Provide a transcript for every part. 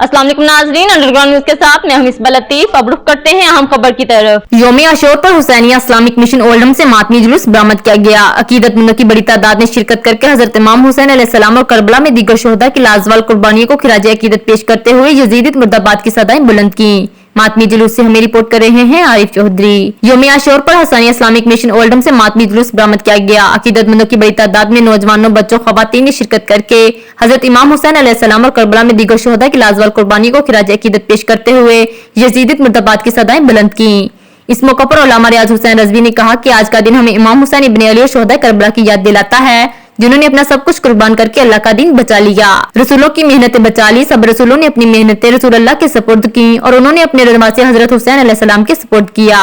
अस्सलाम वालेकुम नाज़रीन, अंडरग्राउंड न्यूज के साथ मैं मिसबा लतीफ। अब रुख करते हैं अहम खबर की तरफ। यौम आशूर पर हुसैनिया इस्लामिक मिशन ओल्डम से मातमी जुलूस बरामद किया गया। अकीदतमंदों की बड़ी तादाद ने शिरकत करके हजरत इमाम हुसैन अलैहिस्सलाम और करबला में दीगर शोहदा की लाजवाल कुर्बानियों को खिराज अकीदत पेश करते हुए यजीदियत मुर्दाबाद की सदाएं बुलंद की। मातमी जुलूस से हमें रिपोर्ट कर रहे हैं आरिफ चौधरी। यौम आशूर पर हुसैनिया इस्लामिक मिशन ओल्डम से मातमी जुलूस बरामद किया गया। अकीदतमंदों की बड़ी तादाद में नौजवानों, बच्चों, खवातीन ने शिरकत करके हजरत इमाम हुसैन अलैहिस्सलाम और करबला में दीगर शोहदा की लाजवाल कुर्बानी को खिराज अकीदत पेश करते हुए यजीदियत मुर्दाबाद की सदाएं बुलंद की। इस मौके पर उलमा रियाज हुसैन रजवी ने कहा कि आज का दिन हमें इमाम हुसैन इब्न अली और शोहदा करबला की याद दिलाता है, जिन्होंने अपना सब कुछ कुर्बान करके अल्लाह का दीन बचा लिया। रसूलों की मेहनतें बचा ली। सब रसूलों ने अपनी मेहनतें रसूल अल्लाह के सपुर्द की और उन्होंने अपने रहनुमा हजरत हुसैन अलैहिस्सलाम के सपुर्द किया।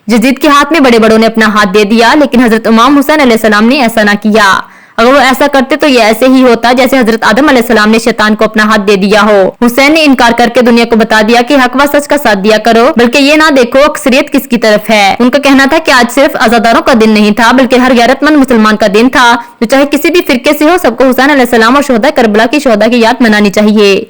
यजीद के हाथ में बड़े बड़ों ने अपना हाथ दे दिया, लेकिन हजरत इमाम हुसैन अलैहिस्सलाम ने ऐसा ना किया। अगर वो ऐसा करते तो ये ऐसे ही होता जैसे हजरत आदम अलैहिस्सलाम ने शैतान को अपना हाथ दे दिया हो। हुसैन ने इनकार करके दुनिया को बता दिया कि हक व सच का साथ दिया करो, बल्कि ये ना देखो अक्सरियत किसकी तरफ है। उनका कहना था कि आज सिर्फ आजादारों का दिन नहीं था, बल्कि हर गैरतमंद मुसलमान का दिन था, जो चाहे किसी भी फिरके से हो, सबको हुसैन अलैहिस्सलाम और शोहदा करबला की शोहदा की याद मनानी चाहिए।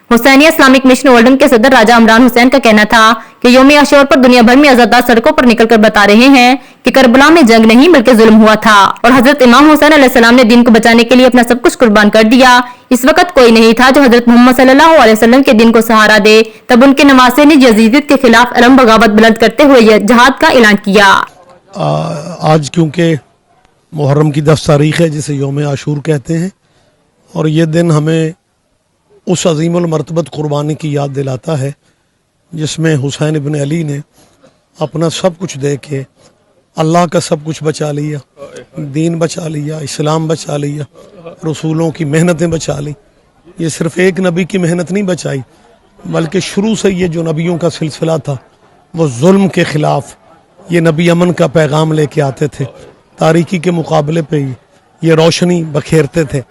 हुसैनिया इस्लामिक मिशन ओल्डम के सदर राजा इमरान हुसैन का कहना था कि यौम आशूर पर दुनिया भर में आजादार सड़कों पर निकलकर बता रहे हैं कि करबला में जंग नहीं बल्कि जुल्म हुआ था और हजरत इमाम हुसैन अलैहिस्सलाम ने दीन को बचाने के लिए अपना सब कुछ कुर्बान कर दिया। इस वक्त कोई नहीं था जो हजरत मोहम्मद सल्लल्लाहु अलैहि वसल्लम के दिन को सहारा दे। तब उनके नवासे ने यजीदियत के खिलाफ अलम बगावत बुलंद करते हुए जहाद का ऐलान किया। आज क्योंकि मुहर्रम की 10 तारीख है, जिसे यौम आशूर कहते हैं, और ये दिन हमें उस अजीमुल मर्तबत कुर्बानी की याद दिलाता है जिसमें हुसैन इब्न अली ने अपना सब कुछ दे के अल्लाह का सब कुछ बचा लिया, दीन बचा लिया, इस्लाम बचा लिया, रसूलों की मेहनतें बचा ली। ये सिर्फ एक नबी की मेहनत नहीं बचाई, बल्कि शुरू से ये जो नबियों का सिलसिला था वो जुल्म के ख़िलाफ़ ये नबी अमन का पैगाम लेके आते थे। तारीकी के मुकाबले पे ये रोशनी बखेरते थे।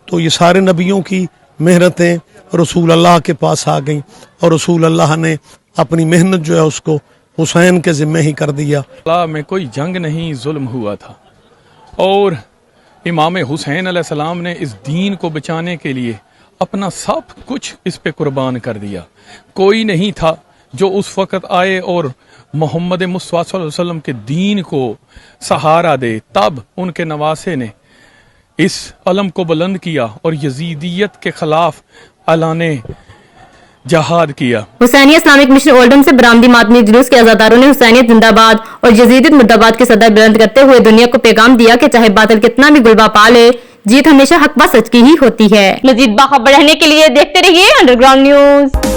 तो ये सारे नबियों की मेहनतें रसूल अल्लाह के पास आ गई और रसूल अल्लाह ने अपनी मेहनत जो है उसको हुसैन के ज़िम्मे ही कर दिया। अल्लाह में कोई जंग नहीं, जुल्म हुआ था और इमाम हुसैन अलैहिस्सलाम ने इस दीन को बचाने के लिए अपना सब कुछ इस पे कुर्बान कर दिया। कोई नहीं था जो उस वक़्त आए और मोहम्मद मुस्तफ़ा सल्लल्लाहु अलैहि वसल्लम के दीन को सहारा दे। तब उनके नवासे ने इस अलम को बुलंद किया और यजीदियत के खिलाफ ऐलाने जहाद किया। हुसैनिया इस्लामिक मिशन ओल्डम से बरामदी मातमी जुलूस के आजादारों ने हुसैनियत जिंदाबाद और यजीदियत मुर्दाबाद की सदा बुलंद करते हुए दुनिया को पैगाम दिया कि चाहे बातिल कितना भी गुलबा पा ले, जीत हमेशा हक व सच की ही होती है। मजीद बाखबर रहने के लिए देखते रहिए अंडरग्राउंड न्यूज।